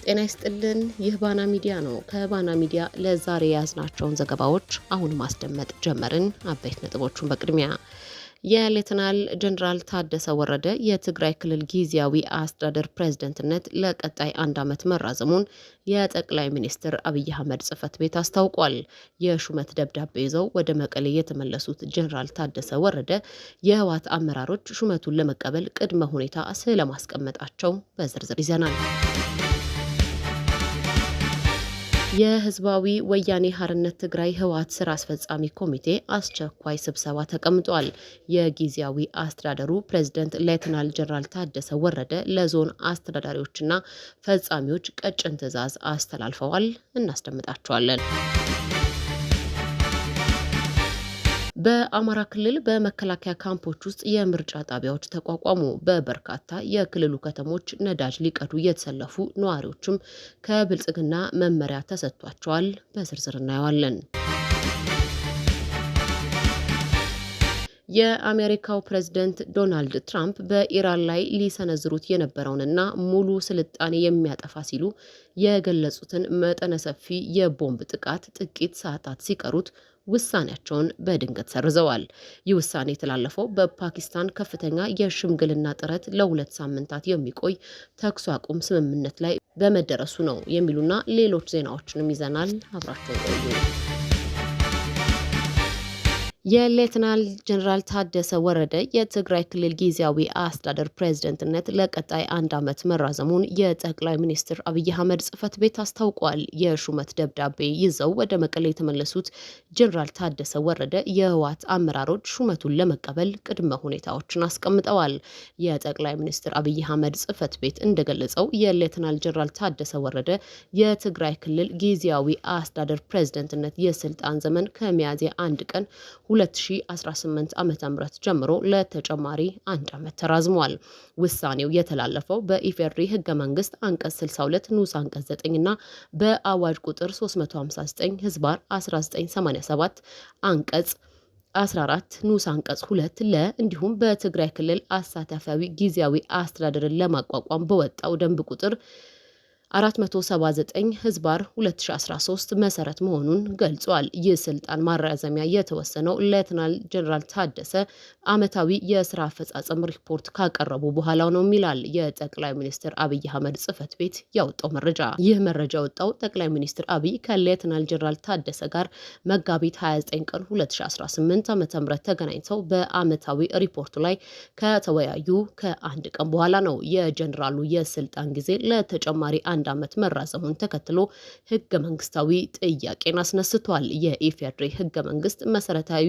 ጤና ይስጥልን። ይህ ባና ሚዲያ ነው። ከባና ሚዲያ ለዛሬ ያዝናቸውን ዘገባዎች አሁን ማስደመጥ ጀመርን። አበይት ነጥቦቹን በቅድሚያ የሌተናል ጀነራል ታደሰ ወረደ የትግራይ ክልል ጊዜያዊ አስተዳደር ፕሬዝዳንትነት ለቀጣይ 1 ዓመት መራዘሙን የጠቅላይ ሚኒስትር አብይ አህመድ ጽህፈት ቤት አስታውቋል። የሹመት ደብዳቤ ይዘው ወደ መቀሌ የተመለሱት ጀነራል ታደሰ ወረደ የህወሓት አመራሮች ሹመቱን ለመቀበል ቅድመ ሁኔታ ስለማስቀመጣቸው በዝርዝር ይዘናል። የህዝባዊ ወያኔ ሓርነት ትግራይ ህወሓት ስራ አስፈጻሚ ኮሚቴ አስቸኳይ ስብሰባ ተቀምጧል። የጊዜያዊ አስተዳደሩ ፕሬዝዳንት ሌተናል ጀነራል ታደሰ ወረደ ለዞን አስተዳዳሪዎችና ፈጻሚዎች ቀጭን ትዕዛዝ አስተላልፈዋል። እናስደምጣቸዋለን። በአማራ ክልል በመከላከያ ካምፖች ውስጥ የምርጫ ጣቢያዎች ተቋቋሙ። በበርካታ የክልሉ ከተሞች ነዳጅ ሊቀዱ የተሰለፉ ነዋሪዎችም ከብልጽግና መመሪያ ተሰጥቷቸዋል። በዝርዝር እናየዋለን። የአሜሪካው ፕሬዝዳንት ዶናልድ ትራምፕ በኢራን ላይ ሊሰነዝሩት የነበረውንና ሙሉ ስልጣኔ የሚያጠፋ ሲሉ የገለጹትን መጠነ ሰፊ የቦምብ ጥቃት ጥቂት ሰዓታት ሲቀሩት ውሳኔያቸውን በድንገት ሰርዘዋል። ይህ ውሳኔ የተላለፈው በፓኪስታን ከፍተኛ የሽምግልና ጥረት ለ2 ሳምንታት የሚቆይ ተኩስ አቁም ስምምነት ላይ በመደረሱ ነው የሚሉና ሌሎች ዜናዎችንም ይዘናል። አብራችሁን ቆዩ። የሌተናል ጀነራል ታደሰ ወረደ የትግራይ ክልል ጊዜያዊ አስተዳደር ፕሬዝዳንትነት ለቀጣይ 1 ዓመት መራዘሙን የጠቅላይ ሚኒስትር አብይ አህመድ ጽህፈት ቤት አስታውቋል። የሹመት ደብዳቤ ይዘው ወደ መቀሌ የተመለሱት ጀነራል ታደሰ ወረደ የህወሓት አመራሮች ሹመቱን ለመቀበል ቅድመ ሁኔታዎችን አስቀምጠዋል። የጠቅላይ ሚኒስትር አብይ አህመድ ጽህፈት ቤት እንደገለጸው የሌተናል ጀነራል ታደሰ ወረደ የትግራይ ክልል ጊዜያዊ አስተዳደር ፕሬዝዳንትነት የስልጣን ዘመን ከሚያዝያ 1 ቀን 2018 ዓ.ም ጀምሮ ለተጨማሪ 1 ዓመት ተራዝሟል። ውሳኔው የተላለፈው በኢፌዴሪ ህገ መንግስት አንቀጽ 62 ንዑስ አንቀጽ 9 እና በአዋጅ ቁጥር 359/1987 አንቀጽ 14 ንዑስ አንቀጽ 2 እንዲሁም በትግራይ ክልል አሳታፊያዊ ጊዜያዊ አስተዳደርን ለማቋቋም በወጣው ደንብ ቁጥር 479/2013 መሰረት መሆኑን ገልጿል። ይህ ስልጣን ማራዘሚያ የተወሰነው ሌተናል ጀነራል ታደሰ ዓመታዊ የስራ አፈጻጸም ሪፖርት ካቀረቡ በኋላ ነው ይላል የጠቅላይ ሚኒስትር አብይ አህመድ ጽህፈት ቤት ያወጣው መረጃ። ይህ መረጃ ወጣው ጠቅላይ ሚኒስትር አብይ ከሌተናል ጀነራል ታደሰ ጋር መጋቢት 29 ቀን 2018 ዓ.ም ተገናኝተው በዓመታዊ ሪፖርቱ ላይ ከተወያዩ ከአንድ ቀን በኋላ ነው። የጀነራሉ የስልጣን ጊዜ ለተጨማሪ 1 ዓመት መራዘሙን ተከትሎ ህገ መንግስታዊ ጥያቄን አስነስቷል። የኢፌዴሪ ህገ መንግስት መሰረታዊ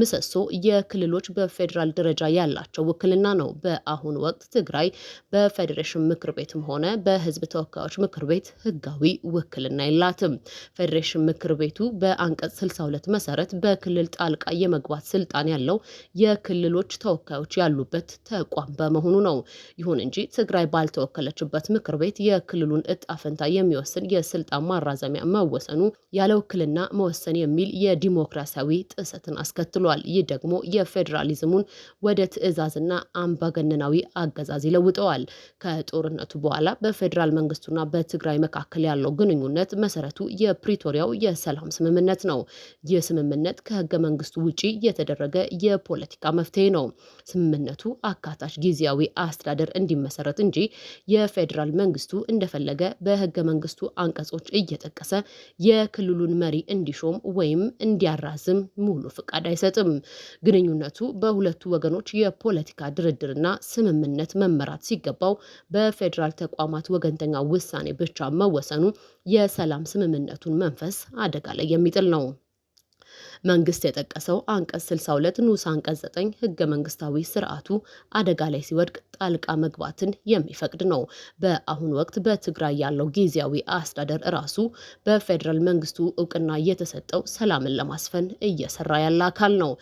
ምሰሶ የክልሎች በፌዴራል ደረጃ ያላቸው ውክልና ነው። በአሁኑ ወቅት ትግራይ በፌዴሬሽን ምክር ቤትም ሆነ በህዝብ ተወካዮች ምክር ቤት ህጋዊ ውክልና የላትም። ፌዴሬሽን ምክር ቤቱ በአንቀጽ 62 መሰረት በክልል ጣልቃ የመግባት ስልጣን ያለው የክልሎች ተወካዮች ያሉበት ተቋም በመሆኑ ነው። ይሁን እንጂ ትግራይ ባልተወከለችበት ምክር ቤት የክልሉን እጣ ፈንታ የሚወስን የስልጣን ማራዘሚያ መወሰኑ ያለ ውክልና መወሰን የሚል የዲሞክራሲያዊ ጥሰትን አስከትሏል። ይህ ደግሞ የፌዴራሊዝሙን ወደ ትዕዛዝና አምባገነናዊ አገዛዝ ይለውጠዋል። ከጦርነቱ በኋላ በፌዴራል መንግስቱና በትግራይ መካከል ያለው ግንኙነት መሰረቱ የፕሪቶሪያው የሰላም ስምምነት ነው። ይህ ስምምነት ከህገ መንግስቱ ውጪ የተደረገ የፖለቲካ መፍትሄ ነው። ስምምነቱ አካታች ጊዜያዊ አስተዳደር እንዲመሰረት እንጂ የፌዴራል መንግስቱ እንደፈለገ በህገ መንግስቱ አንቀጾች እየጠቀሰ የክልሉን መሪ እንዲሾም ወይም እንዲያራዝም ሙሉ ፍቃድ አይሰጥም። ግንኙነቱ በሁለቱ ወገኖች የፖለቲካ ድርድርና ስምምነት መመራት ሲገባው በፌዴራል ተቋማት ወገንተኛ ውሳኔ ብቻ መወሰኑ የሰላም ስምምነቱን መንፈስ አደጋ ላይ የሚጥል ነው። መንግስት የጠቀሰው አንቀጽ 62 ንዑስ አንቀጽ 9 ህገ መንግስታዊ ስርዓቱ አደጋ ላይ ሲወድቅ ጣልቃ መግባትን የሚፈቅድ ነው። በአሁኑ ወቅት በትግራይ ያለው ጊዜያዊ አስተዳደር ራሱ በፌዴራል መንግስቱ እውቅና የተሰጠው ሰላምን ለማስፈን እየሰራ ያለ አካል ነው።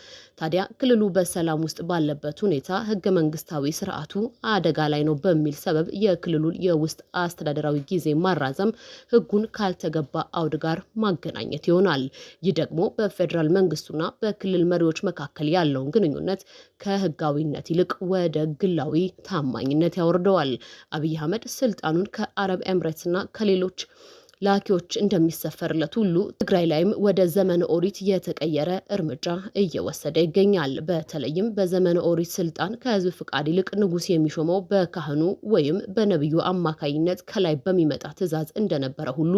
ታዲያ ክልሉ በሰላም ውስጥ ባለበት ሁኔታ ህገ መንግስታዊ ስርዓቱ አደጋ ላይ ነው በሚል ሰበብ የክልሉን የውስጥ አስተዳደራዊ ጊዜ ማራዘም ህጉን ካልተገባ አውድ ጋር ማገናኘት ይሆናል። ይህ ደግሞ በፌዴራል በፌዴራል መንግስቱና በክልል መሪዎች መካከል ያለውን ግንኙነት ከህጋዊነት ይልቅ ወደ ግላዊ ታማኝነት ያወርደዋል። አብይ አህመድ ስልጣኑን ከአረብ ኤምሬትስና ከሌሎች ላኪዎች እንደሚሰፈርለት ሁሉ ትግራይ ላይም ወደ ዘመነ ኦሪት የተቀየረ እርምጃ እየወሰደ ይገኛል። በተለይም በዘመነ ኦሪት ስልጣን ከህዝብ ፍቃድ ይልቅ ንጉስ የሚሾመው በካህኑ ወይም በነቢዩ አማካይነት ከላይ በሚመጣ ትዕዛዝ እንደነበረ ሁሉ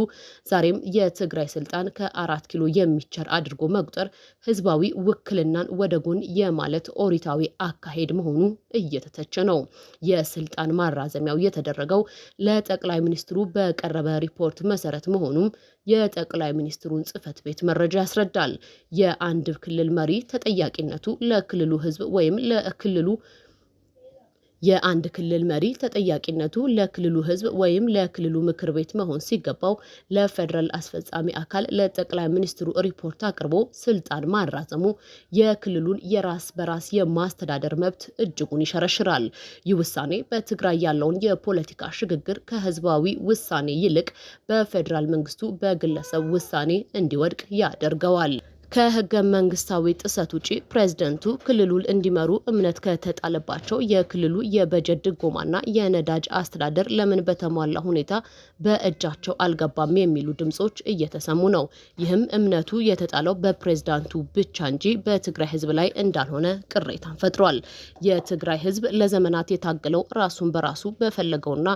ዛሬም የትግራይ ስልጣን ከ4 ኪሎ የሚቸር አድርጎ መቁጠር ህዝባዊ ውክልናን ወደ ጎን የማለት ኦሪታዊ አካሄድ መሆኑ እየተተቸ ነው። የስልጣን ማራዘሚያው የተደረገው ለጠቅላይ ሚኒስትሩ በቀረበ ሪፖርት መሰረት መሆኑም የጠቅላይ ሚኒስትሩን ጽህፈት ቤት መረጃ ያስረዳል። የአንድ ክልል መሪ ተጠያቂነቱ ለክልሉ ህዝብ ወይም ለክልሉ የአንድ ክልል መሪ ተጠያቂነቱ ለክልሉ ህዝብ ወይም ለክልሉ ምክር ቤት መሆን ሲገባው ለፌዴራል አስፈጻሚ አካል ለጠቅላይ ሚኒስትሩ ሪፖርት አቅርቦ ስልጣን ማራዘሙ የክልሉን የራስ በራስ የማስተዳደር መብት እጅጉን ይሸረሽራል። ይህ ውሳኔ በትግራይ ያለውን የፖለቲካ ሽግግር ከህዝባዊ ውሳኔ ይልቅ በፌዴራል መንግስቱ በግለሰብ ውሳኔ እንዲወድቅ ያደርገዋል። ከህገ መንግስታዊ ጥሰት ውጪ ፕሬዝደንቱ ክልሉን እንዲመሩ እምነት ከተጣለባቸው የክልሉ የበጀት ድጎማና የነዳጅ አስተዳደር ለምን በተሟላ ሁኔታ በእጃቸው አልገባም የሚሉ ድምጾች እየተሰሙ ነው። ይህም እምነቱ የተጣለው በፕሬዝዳንቱ ብቻ እንጂ በትግራይ ህዝብ ላይ እንዳልሆነ ቅሬታን ፈጥሯል። የትግራይ ህዝብ ለዘመናት የታገለው ራሱን በራሱ በፈለገውና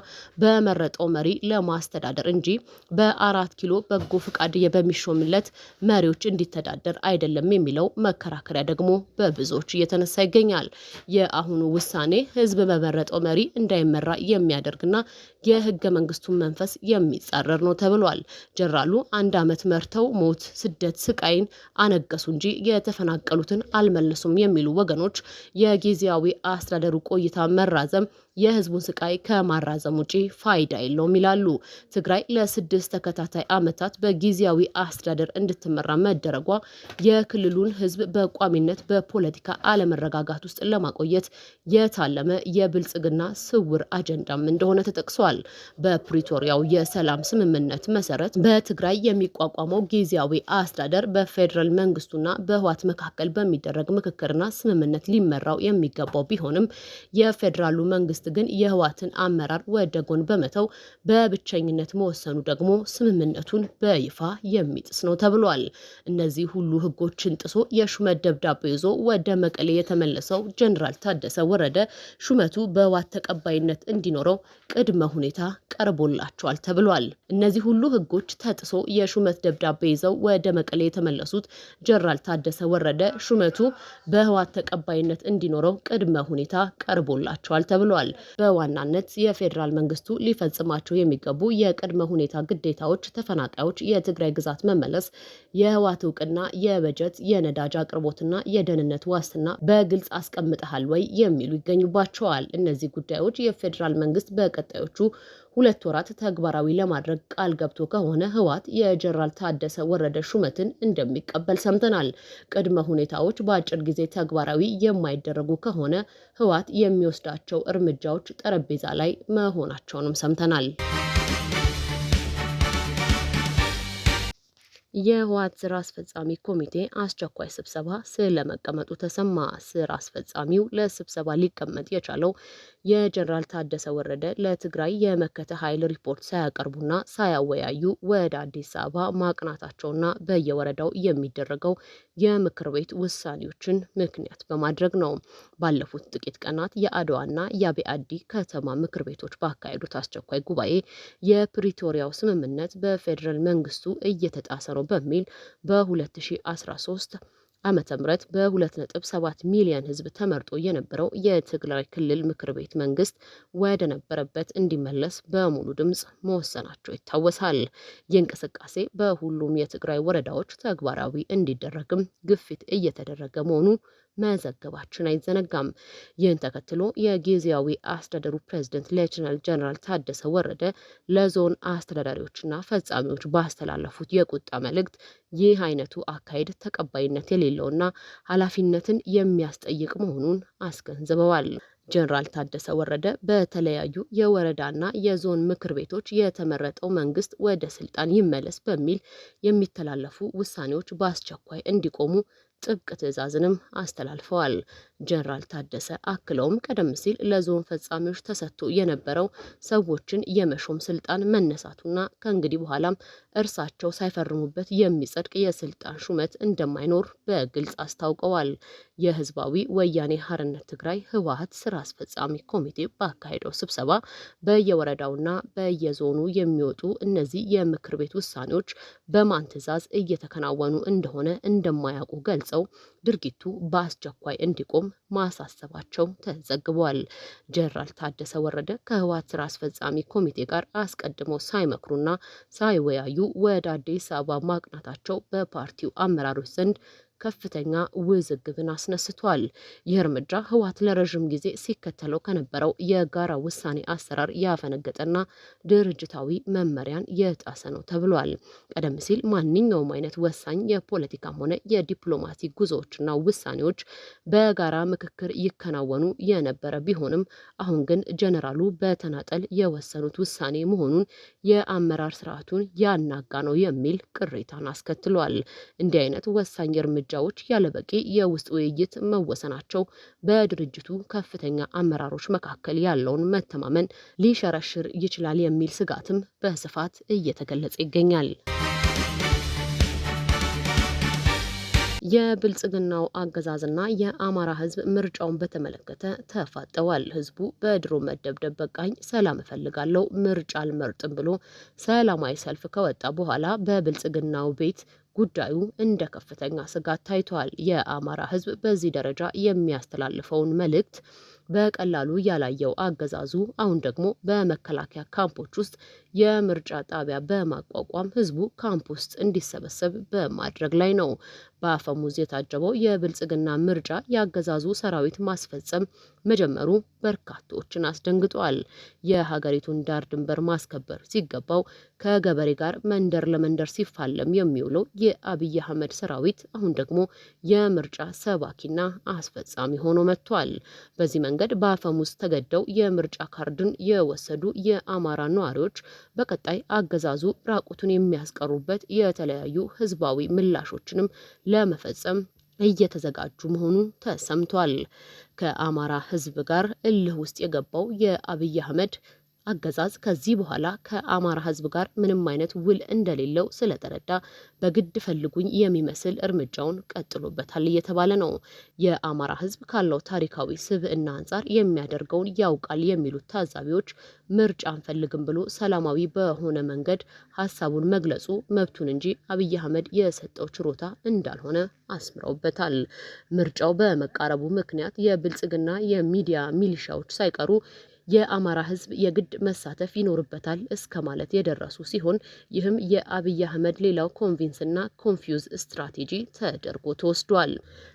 በመረጠው መሪ ለማስተዳደር እንጂ በ4 ኪሎ በጎ ፍቃድ በሚሾምለት መሪዎች እንዲተዳደር አይደለም የሚለው መከራከሪያ ደግሞ በብዙዎች እየተነሳ ይገኛል። የአሁኑ ውሳኔ ህዝብ በመረጠው መሪ እንዳይመራ የሚያደርግና የህገ መንግስቱን መንፈስ የሚጻረር ነው ተብሏል። ጀነራሉ 1 ዓመት መርተው ሞት፣ ስደት፣ ስቃይን አነገሱ እንጂ የተፈናቀሉትን አልመለሱም የሚሉ ወገኖች የጊዜያዊ አስተዳደሩ ቆይታ መራዘም የህዝቡን ስቃይ ከማራዘም ውጪ ፋይዳ የለውም ይላሉ። ትግራይ ለ6 ተከታታይ ዓመታት በጊዜያዊ አስተዳደር እንድትመራ መደረጓ የክልሉን ህዝብ በቋሚነት በፖለቲካ አለመረጋጋት ውስጥ ለማቆየት የታለመ የብልጽግና ስውር አጀንዳም እንደሆነ ተጠቅሷል። በፕሪቶሪያው የሰላም ስምምነት መሰረት በትግራይ የሚቋቋመው ጊዜያዊ አስተዳደር በፌዴራል መንግስቱና በህወሓት መካከል በሚደረግ ምክክርና ስምምነት ሊመራው የሚገባው ቢሆንም የፌዴራሉ መንግስት ግን የህወሓትን አመራር ወደ ጎን በመተው በብቸኝነት መወሰኑ ደግሞ ስምምነቱን በይፋ የሚጥስ ነው ተብሏል። እነዚህ ሁሉ ህጎችን ጥሶ የሹመት ደብዳቤ ይዞ ወደ መቀሌ የተመለሰው ጀነራል ታደሰ ወረደ ሹመቱ በህወሓት ተቀባይነት እንዲኖረው ቅድመ ሁኔታ ቀርቦላቸዋል ተብሏል። እነዚህ ሁሉ ህጎች ተጥሶ የሹመት ደብዳቤ ይዘው ወደ መቀሌ የተመለሱት ጀነራል ታደሰ ወረደ ሹመቱ በህወሓት ተቀባይነት እንዲኖረው ቅድመ ሁኔታ ቀርቦላቸዋል ተብሏል። በዋናነት የፌዴራል መንግስቱ ሊፈጽማቸው የሚገቡ የቅድመ ሁኔታ ግዴታዎች ተፈናቃዮች የትግራይ ግዛት መመለስ፣ የህወሓት እውቅና፣ የበጀት የነዳጅ አቅርቦትና የደህንነት ዋስትና በግልጽ አስቀምጠሃል ወይ የሚሉ ይገኙባቸዋል። እነዚህ ጉዳዮች የፌዴራል መንግስት በቀጣዮቹ 2 ወራት ተግባራዊ ለማድረግ ቃል ገብቶ ከሆነ ህወሓት የጀነራል ታደሰ ወረደ ሹመትን እንደሚቀበል ሰምተናል። ቅድመ ሁኔታዎች በአጭር ጊዜ ተግባራዊ የማይደረጉ ከሆነ ህወሓት የሚወስዳቸው እርምጃዎች ጠረጴዛ ላይ መሆናቸውንም ሰምተናል። የህወሓት ስራ አስፈጻሚ ኮሚቴ አስቸኳይ ስብሰባ ስለመቀመጡ ተሰማ። ስራ አስፈጻሚው ለስብሰባ ሊቀመጥ የቻለው የጀነራል ታደሰ ወረደ ለትግራይ የመከተ ኃይል ሪፖርት ሳያቀርቡና ሳያወያዩ ወደ አዲስ አበባ ማቅናታቸውና በየወረዳው የሚደረገው የምክር ቤት ውሳኔዎችን ምክንያት በማድረግ ነው። ባለፉት ጥቂት ቀናት የአድዋና የአቤአዲ ከተማ ምክር ቤቶች ባካሄዱት አስቸኳይ ጉባኤ የፕሪቶሪያው ስምምነት በፌዴራል መንግስቱ እየተጣሰ ነው በሚል በ2013 ዓመተ ምህረት በ2.7 ሚሊዮን ህዝብ ተመርጦ የነበረው የትግራይ ክልል ምክር ቤት መንግስት ወደ ነበረበት እንዲመለስ በሙሉ ድምጽ መወሰናቸው ይታወሳል። ይህ እንቅስቃሴ በሁሉም የትግራይ ወረዳዎች ተግባራዊ እንዲደረግም ግፊት እየተደረገ መሆኑ መዘገባችን አይዘነጋም። ይህን ተከትሎ የጊዜያዊ አስተዳደሩ ፕሬዝደንት ሌተናል ጀነራል ታደሰ ወረደ ለዞን አስተዳዳሪዎችና ፈጻሚዎች ባስተላለፉት የቁጣ መልእክት ይህ አይነቱ አካሄድ ተቀባይነት የሌለውና ኃላፊነትን የሚያስጠይቅ መሆኑን አስገንዝበዋል። ጀነራል ታደሰ ወረደ በተለያዩ የወረዳና የዞን ምክር ቤቶች የተመረጠው መንግስት ወደ ስልጣን ይመለስ በሚል የሚተላለፉ ውሳኔዎች በአስቸኳይ እንዲቆሙ ጥብቅ ትዕዛዝንም አስተላልፈዋል። ጀነራል ታደሰ አክለውም ቀደም ሲል ለዞን ፈጻሚዎች ተሰጥቶ የነበረው ሰዎችን የመሾም ስልጣን መነሳቱና ከእንግዲህ በኋላም እርሳቸው ሳይፈርሙበት የሚጸድቅ የስልጣን ሹመት እንደማይኖር በግልጽ አስታውቀዋል። የህዝባዊ ወያኔ ሓርነት ትግራይ ህወሓት ስራ አስፈጻሚ ኮሚቴ ባካሄደው ስብሰባ በየወረዳውና በየዞኑ የሚወጡ እነዚህ የምክር ቤት ውሳኔዎች በማን ትዕዛዝ እየተከናወኑ እንደሆነ እንደማያውቁ ገልጸው ድርጊቱ በአስቸኳይ እንዲቆም ማሳሰባቸው ተዘግቧል። ጀነራል ታደሰ ወረደ ከህወሓት ስራ አስፈጻሚ ኮሚቴ ጋር አስቀድመው ሳይመክሩና ሳይወያዩ ወደ አዲስ አበባ ማቅናታቸው በፓርቲው አመራሮች ዘንድ ከፍተኛ ውዝግብን አስነስቷል። ይህ እርምጃ ህወሓት ለረዥም ጊዜ ሲከተለው ከነበረው የጋራ ውሳኔ አሰራር ያፈነገጠና ድርጅታዊ መመሪያን የጣሰ ነው ተብሏል። ቀደም ሲል ማንኛውም አይነት ወሳኝ የፖለቲካም ሆነ የዲፕሎማሲ ጉዞዎችና ውሳኔዎች በጋራ ምክክር ይከናወኑ የነበረ ቢሆንም አሁን ግን ጀነራሉ በተናጠል የወሰኑት ውሳኔ መሆኑን የአመራር ስርዓቱን ያናጋ ነው የሚል ቅሬታን አስከትሏል። እንዲህ አይነት ወሳኝ እርምጃዎች ያለበቂ የውስጥ ውይይት መወሰናቸው በድርጅቱ ከፍተኛ አመራሮች መካከል ያለውን መተማመን ሊሸረሽር ይችላል የሚል ስጋትም በስፋት እየተገለጸ ይገኛል። የብልጽግናው አገዛዝና የአማራ ህዝብ ምርጫውን በተመለከተ ተፋጠዋል። ህዝቡ በድሮ መደብደብ በቃኝ፣ ሰላም እፈልጋለሁ፣ ምርጫ አልመርጥም ብሎ ሰላማዊ ሰልፍ ከወጣ በኋላ በብልጽግናው ቤት ጉዳዩ እንደ ከፍተኛ ስጋት ታይቷል። የአማራ ህዝብ በዚህ ደረጃ የሚያስተላልፈውን መልእክት በቀላሉ ያላየው አገዛዙ አሁን ደግሞ በመከላከያ ካምፖች ውስጥ የምርጫ ጣቢያ በማቋቋም ህዝቡ ካምፕ ውስጥ እንዲሰበሰብ በማድረግ ላይ ነው። በአፈሙዝ የታጀበው የብልጽግና ምርጫ የአገዛዙ ሰራዊት ማስፈጸም መጀመሩ በርካቶችን አስደንግጧል። የሀገሪቱን ዳር ድንበር ማስከበር ሲገባው ከገበሬ ጋር መንደር ለመንደር ሲፋለም የሚውለው የአብይ አህመድ ሰራዊት አሁን ደግሞ የምርጫ ሰባኪና አስፈጻሚ ሆኖ መጥቷል። በዚህ መንገድ በአፈሙዝ ተገደው የምርጫ ካርድን የወሰዱ የአማራ ነዋሪዎች በቀጣይ አገዛዙ ራቁቱን የሚያስቀሩበት የተለያዩ ህዝባዊ ምላሾችንም ለመፈጸም እየተዘጋጁ መሆኑ ተሰምቷል። ከአማራ ህዝብ ጋር እልህ ውስጥ የገባው የአብይ አህመድ አገዛዝ ከዚህ በኋላ ከአማራ ህዝብ ጋር ምንም አይነት ውል እንደሌለው ስለተረዳ በግድ ፈልጉኝ የሚመስል እርምጃውን ቀጥሎበታል እየተባለ ነው። የአማራ ህዝብ ካለው ታሪካዊ ስብዕና አንጻር የሚያደርገውን ያውቃል የሚሉት ታዛቢዎች ምርጫ አንፈልግም ብሎ ሰላማዊ በሆነ መንገድ ሀሳቡን መግለጹ መብቱን እንጂ አብይ አህመድ የሰጠው ችሮታ እንዳልሆነ አስምረውበታል። ምርጫው በመቃረቡ ምክንያት የብልጽግና የሚዲያ ሚሊሻዎች ሳይቀሩ የአማራ ህዝብ የግድ መሳተፍ ይኖርበታል እስከ ማለት የደረሱ ሲሆን ይህም የአብይ አህመድ ሌላው ኮንቪንስና ኮንፊውዝ ስትራቴጂ ተደርጎ ተወስዷል።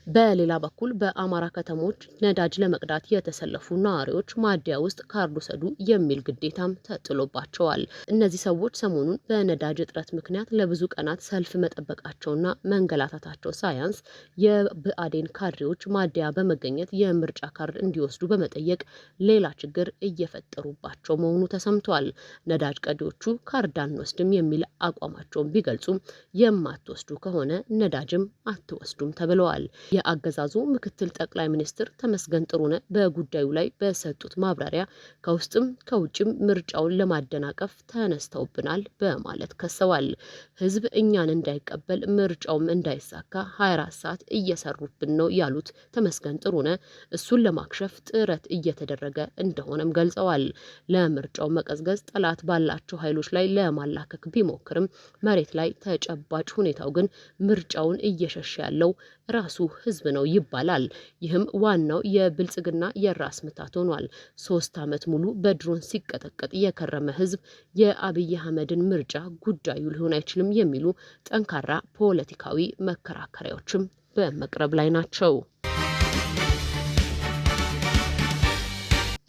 በሌላ በኩል በአማራ ከተሞች ነዳጅ ለመቅዳት የተሰለፉ ነዋሪዎች ማደያ ውስጥ ካርድ ውሰዱ የሚል ግዴታም ተጥሎባቸዋል። እነዚህ ሰዎች ሰሞኑን በነዳጅ እጥረት ምክንያት ለብዙ ቀናት ሰልፍ መጠበቃቸውና መንገላታታቸው ሳያንስ የብአዴን ካድሬዎች ማደያ በመገኘት የምርጫ ካርድ እንዲወስዱ በመጠየቅ ሌላ ችግር እየፈጠሩባቸው መሆኑ ተሰምቷል። ነዳጅ ቀዲዎቹ ካርድ አንወስድም የሚል አቋማቸውን ቢገልጹም የማትወስዱ ከሆነ ነዳጅም አትወስዱም ተብለዋል። የአገዛዙ ምክትል ጠቅላይ ሚኒስትር ተመስገን ጥሩነህ በጉዳዩ ላይ በሰጡት ማብራሪያ ከውስጥም ከውጭም ምርጫውን ለማደናቀፍ ተነስተውብናል በማለት ከሰዋል። ህዝብ እኛን እንዳይቀበል ምርጫውም እንዳይሳካ 24 ሰዓት እየሰሩብን ነው ያሉት ተመስገን ጥሩነህ እሱን ለማክሸፍ ጥረት እየተደረገ እንደሆነ ገልጸዋል። ለምርጫው መቀዝቀዝ ጠላት ባላቸው ኃይሎች ላይ ለማላከክ ቢሞክርም መሬት ላይ ተጨባጭ ሁኔታው ግን ምርጫውን እየሸሸ ያለው ራሱ ህዝብ ነው ይባላል። ይህም ዋናው የብልጽግና የራስ ምታት ሆኗል። 3 ዓመት ሙሉ በድሮን ሲቀጠቀጥ የከረመ ህዝብ የአብይ አህመድን ምርጫ ጉዳዩ ሊሆን አይችልም የሚሉ ጠንካራ ፖለቲካዊ መከራከሪያዎችም በመቅረብ ላይ ናቸው።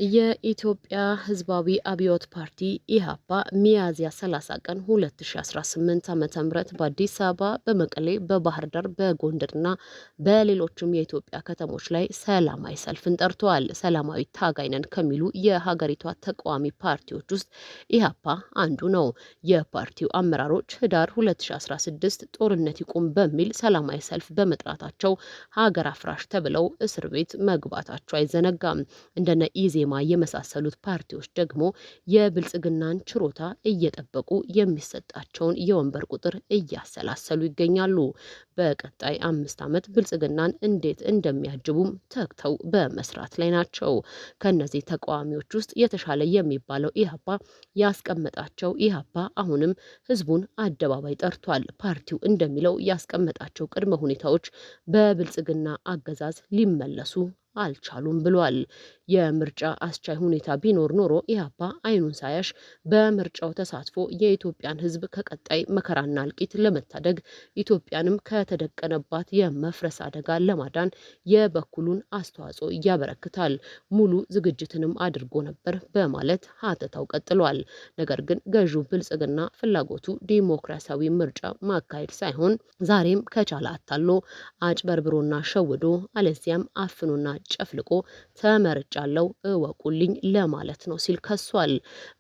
የኢትዮጵያ ሕዝባዊ አብዮት ፓርቲ ኢህአፓ ሚያዝያ 30 ቀን 2018 ዓ.ም በአዲስ አበባ፣ በመቀሌ፣ በባህር ዳር፣ በጎንደርና በሌሎችም የኢትዮጵያ ከተሞች ላይ ሰላማዊ ሰልፍን ጠርተዋል። ሰላማዊ ታጋይ ነን ከሚሉ የሀገሪቷ ተቃዋሚ ፓርቲዎች ውስጥ ኢህአፓ አንዱ ነው። የፓርቲው አመራሮች ህዳር 2016 ጦርነት ይቁም በሚል ሰላማዊ ሰልፍ በመጥራታቸው ሀገር አፍራሽ ተብለው እስር ቤት መግባታቸው አይዘነጋም። እንደነ ኢዜማ የመሳሰሉት ፓርቲዎች ደግሞ የብልጽግናን ችሮታ እየጠበቁ የሚሰጣቸውን የወንበር ቁጥር እያሰላሰሉ ይገኛሉ። በቀጣይ 5 ዓመት ብልጽግናን እንዴት እንደሚያጅቡም ተግተው በመስራት ላይ ናቸው። ከነዚህ ተቃዋሚዎች ውስጥ የተሻለ የሚባለው ኢህአፓ ያስቀመጣቸው ኢህአፓ አሁንም ህዝቡን አደባባይ ጠርቷል። ፓርቲው እንደሚለው ያስቀመጣቸው ቅድመ ሁኔታዎች በብልጽግና አገዛዝ ሊመለሱ አልቻሉም ብሏል። የምርጫ አስቻይ ሁኔታ ቢኖር ኖሮ ኢህአፓ አይኑን ሳያሽ በምርጫው ተሳትፎ የኢትዮጵያን ህዝብ ከቀጣይ መከራና እልቂት ለመታደግ ኢትዮጵያንም ከተደቀነባት የመፍረስ አደጋ ለማዳን የበኩሉን አስተዋጽኦ ያበረክታል፣ ሙሉ ዝግጅትንም አድርጎ ነበር በማለት ሀተታው ቀጥሏል። ነገር ግን ገዢው ብልጽግና ፍላጎቱ ዲሞክራሲያዊ ምርጫ ማካሄድ ሳይሆን ዛሬም ከቻለ አታሎ አጭበርብሮና ሸውዶ አለዚያም አፍኖና ጨፍልቆ ተመርጫለው እወቁልኝ ለማለት ነው ሲል ከሷል።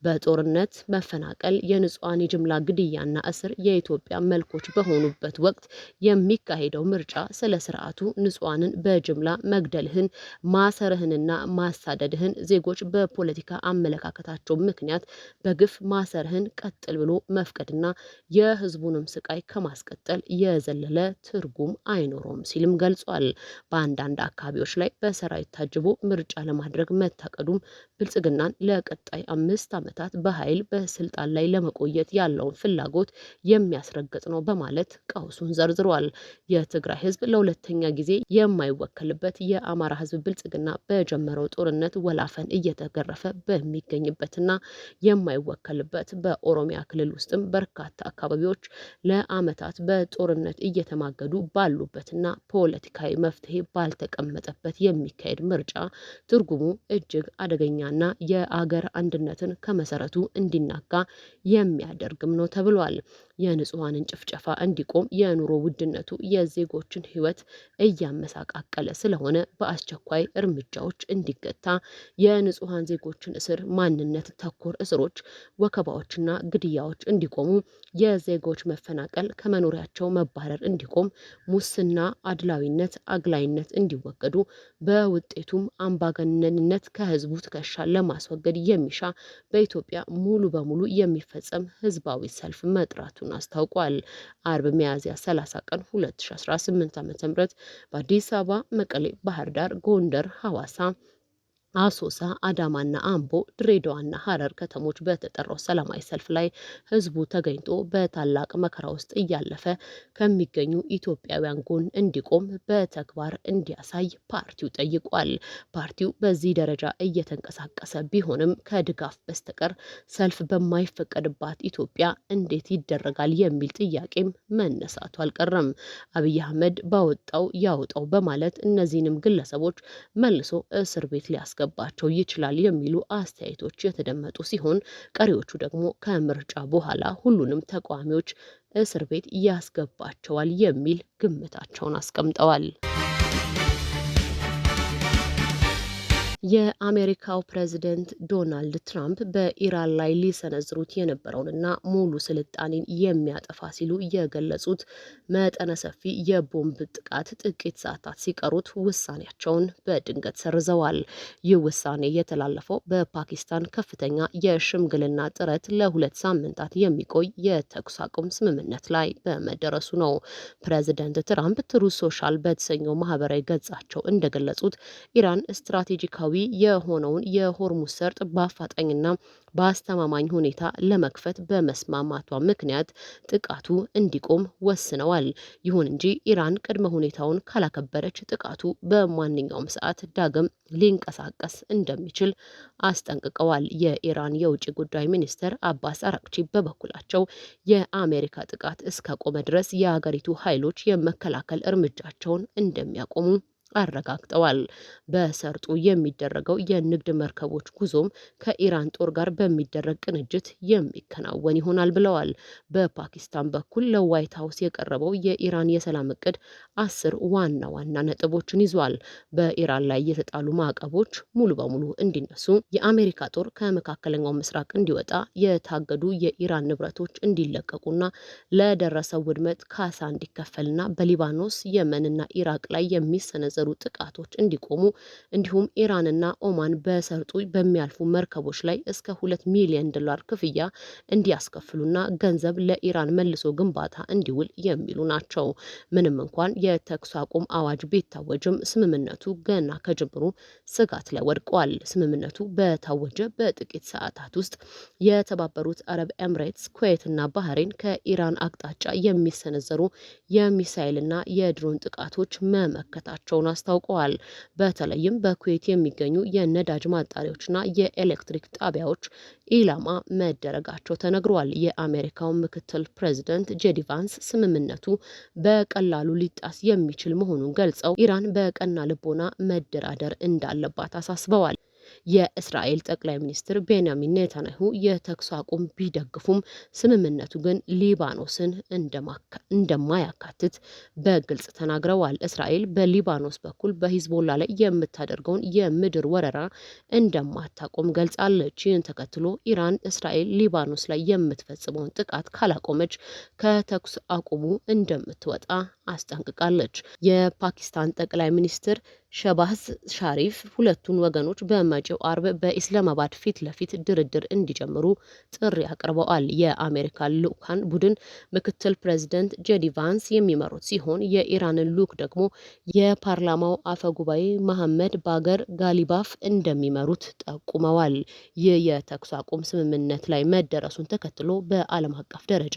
በጦርነት መፈናቀል፣ የንጹሃን የጅምላ ግድያና እስር የኢትዮጵያ መልኮች በሆኑበት ወቅት የሚካሄደው ምርጫ ስለ ስርዓቱ ንጹሃንን በጅምላ መግደልህን፣ ማሰርህንና ማሳደድህን፣ ዜጎች በፖለቲካ አመለካከታቸው ምክንያት በግፍ ማሰርህን ቀጥል ብሎ መፍቀድና የህዝቡንም ስቃይ ከማስቀጠል የዘለለ ትርጉም አይኖረውም ሲልም ገልጿል። በአንዳንድ አካባቢዎች ላይ በሰራዊት ታጅቦ ምርጫ ለማድረግ መታቀዱም ብልጽግናን ለቀጣይ 5 ዓመታት በኃይል በስልጣን ላይ ለመቆየት ያለውን ፍላጎት የሚያስረግጥ ነው በማለት ቀውሱን ዘርዝሯል። የትግራይ ህዝብ ለሁለተኛ ጊዜ የማይወከልበት የአማራ ህዝብ ብልጽግና በጀመረው ጦርነት ወላፈን እየተገረፈ በሚገኝበትና የማይወከልበት በኦሮሚያ ክልል ውስጥም በርካታ አካባቢዎች ለዓመታት በጦርነት እየተማገዱ ባሉበትና ፖለቲካዊ መፍትሄ ባልተቀመጠበት የሚካሄድ ምርጫ ትርጉሙ እጅግ አደገኛና የአገር አንድነትን ከመሰረቱ እንዲናጋ የሚያደርግም ነው ተብሏል። የንጹሃንን ጭፍጨፋ እንዲቆም፣ የኑሮ ውድነቱ የዜጎችን ህይወት እያመሳቃቀለ ስለሆነ በአስቸኳይ እርምጃዎች እንዲገታ፣ የንጹሃን ዜጎችን እስር፣ ማንነት ተኮር እስሮች፣ ወከባዎችና ግድያዎች እንዲቆሙ፣ የዜጎች መፈናቀል፣ ከመኖሪያቸው መባረር እንዲቆም፣ ሙስና፣ አድላዊነት፣ አግላይነት እንዲወገዱ፣ በውጤቱም አምባገነንነት ከህዝቡ ትከሻ ለማስወገድ የሚሻ በኢትዮጵያ ሙሉ በሙሉ የሚፈጸም ህዝባዊ ሰልፍ መጥራቱን አስታውቋል። አርብ ሚያዝያ 30 ቀን 2018 ዓ.ም በአዲስ አበባ፣ መቀሌ፣ ባህር ዳር፣ ጎንደር፣ ሐዋሳ፣ አሶሳ፣ አዳማና አምቦ፣ ድሬዳዋና ሐረር ከተሞች በተጠራው ሰላማዊ ሰልፍ ላይ ህዝቡ ተገኝቶ በታላቅ መከራ ውስጥ እያለፈ ከሚገኙ ኢትዮጵያውያን ጎን እንዲቆም በተግባር እንዲያሳይ ፓርቲው ጠይቋል። ፓርቲው በዚህ ደረጃ እየተንቀሳቀሰ ቢሆንም ከድጋፍ በስተቀር ሰልፍ በማይፈቀድባት ኢትዮጵያ እንዴት ይደረጋል የሚል ጥያቄም መነሳቱ አልቀረም። አብይ አህመድ ባወጣው ያውጣው በማለት እነዚህንም ግለሰቦች መልሶ እስር ቤት ሊያስገባ ባቸው ይችላል የሚሉ አስተያየቶች የተደመጡ ሲሆን ቀሪዎቹ ደግሞ ከምርጫ በኋላ ሁሉንም ተቃዋሚዎች እስር ቤት ያስገባቸዋል የሚል ግምታቸውን አስቀምጠዋል። የአሜሪካው ፕሬዝደንት ዶናልድ ትራምፕ በኢራን ላይ ሊሰነዝሩት የነበረውንና ሙሉ ስልጣኔን የሚያጠፋ ሲሉ የገለጹት መጠነ ሰፊ የቦምብ ጥቃት ጥቂት ሰዓታት ሲቀሩት ውሳኔያቸውን በድንገት ሰርዘዋል። ይህ ውሳኔ የተላለፈው በፓኪስታን ከፍተኛ የሽምግልና ጥረት ለ2 ሳምንታት የሚቆይ የተኩስ አቁም ስምምነት ላይ በመደረሱ ነው። ፕሬዝደንት ትራምፕ ትሩዝ ሶሻል በተሰኘው ማህበራዊ ገጻቸው እንደገለጹት ኢራን ስትራቴጂካዊ የሆነውን የሆርሙዝ ሰርጥ በአፋጣኝና በአስተማማኝ ሁኔታ ለመክፈት በመስማማቷ ምክንያት ጥቃቱ እንዲቆም ወስነዋል። ይሁን እንጂ ኢራን ቅድመ ሁኔታውን ካላከበረች ጥቃቱ በማንኛውም ሰዓት ዳግም ሊንቀሳቀስ እንደሚችል አስጠንቅቀዋል። የኢራን የውጭ ጉዳይ ሚኒስትር አባስ አራቅቺ በበኩላቸው የአሜሪካ ጥቃት እስከቆመ ድረስ የሀገሪቱ ኃይሎች የመከላከል እርምጃቸውን እንደሚያቆሙ አረጋግጠዋል። በሰርጡ የሚደረገው የንግድ መርከቦች ጉዞም ከኢራን ጦር ጋር በሚደረግ ቅንጅት የሚከናወን ይሆናል ብለዋል። በፓኪስታን በኩል ለዋይት ሀውስ የቀረበው የኢራን የሰላም እቅድ 10 ዋና ዋና ነጥቦችን ይዟል። በኢራን ላይ የተጣሉ ማዕቀቦች ሙሉ በሙሉ እንዲነሱ፣ የአሜሪካ ጦር ከመካከለኛው ምስራቅ እንዲወጣ፣ የታገዱ የኢራን ንብረቶች እንዲለቀቁና ለደረሰው ውድመት ካሳ እንዲከፈልና በሊባኖስ የመንና ኢራቅ ላይ የሚሰነዘሩ ጥቃቶች እንዲቆሙ እንዲሁም ኢራንና ኦማን በሰርጡ በሚያልፉ መርከቦች ላይ እስከ $2 ሚሊዮን ክፍያ እንዲያስከፍሉና ገንዘብ ለኢራን መልሶ ግንባታ እንዲውል የሚሉ ናቸው። ምንም እንኳን የተኩስ አቁም አዋጅ ቢታወጅም ስምምነቱ ገና ከጅምሩ ስጋት ላይ ወድቋል። ስምምነቱ በታወጀ በጥቂት ሰዓታት ውስጥ የተባበሩት አረብ ኤምሬትስ፣ ኩዌትና ባህሬን ከኢራን አቅጣጫ የሚሰነዘሩ የሚሳይልና የድሮን ጥቃቶች መመከታቸውን አስታውቀዋል። በተለይም በኩዌት የሚገኙ የነዳጅ ማጣሪያዎችና የኤሌክትሪክ ጣቢያዎች ኢላማ መደረጋቸው ተነግሯል። የአሜሪካው ምክትል ፕሬዚደንት ጄዲ ቫንስ ስምምነቱ በቀላሉ ሊጣስ የሚችል መሆኑን ገልጸው ኢራን በቀና ልቦና መደራደር እንዳለባት አሳስበዋል። የእስራኤል ጠቅላይ ሚኒስትር ቤንያሚን ኔታንያሁ የተኩስ አቁም ቢደግፉም ስምምነቱ ግን ሊባኖስን እንደማያካትት በግልጽ ተናግረዋል። እስራኤል በሊባኖስ በኩል በሂዝቦላ ላይ የምታደርገውን የምድር ወረራ እንደማታቆም ገልጻለች። ይህን ተከትሎ ኢራን እስራኤል ሊባኖስ ላይ የምትፈጽመውን ጥቃት ካላቆመች ከተኩስ አቁሙ እንደምትወጣ አስጠንቅቃለች። የፓኪስታን ጠቅላይ ሚኒስትር ሸባዝ ሻሪፍ ሁለቱን ወገኖች በመጪው አርብ በኢስላማባድ ፊት ለፊት ድርድር እንዲጀምሩ ጥሪ አቅርበዋል። የአሜሪካ ልዑካን ቡድን ምክትል ፕሬዚደንት ጄዲ ቫንስ የሚመሩት ሲሆን የኢራንን ልዑክ ደግሞ የፓርላማው አፈ ጉባኤ መሐመድ ባገር ጋሊባፍ እንደሚመሩት ጠቁመዋል። ይህ የተኩስ አቁም ስምምነት ላይ መደረሱን ተከትሎ በዓለም አቀፍ ደረጃ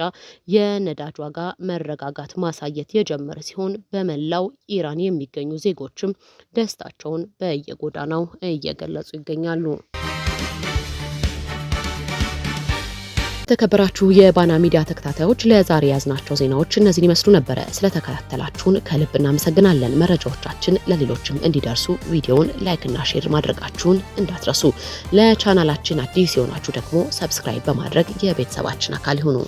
የነዳጅ ዋጋ መረጋጋት ማሳየት የጀመረ ሲሆን በመላው ኢራን የሚገኙ ዜጎችም ደስታቸውን በየጎዳናው እየገለጹ ይገኛሉ። የተከበራችሁ የባና ሚዲያ ተከታታዮች ለዛሬ ያዝናቸው ዜናዎች እነዚህን ይመስሉ ነበረ። ስለተከታተላችሁን ከልብ እናመሰግናለን። መረጃዎቻችን ለሌሎችም እንዲደርሱ ቪዲዮውን ላይክና ሼር ማድረጋችሁን እንዳትረሱ። ለቻናላችን አዲስ የሆናችሁ ደግሞ ሰብስክራይብ በማድረግ የቤተሰባችን አካል ይሁኑ።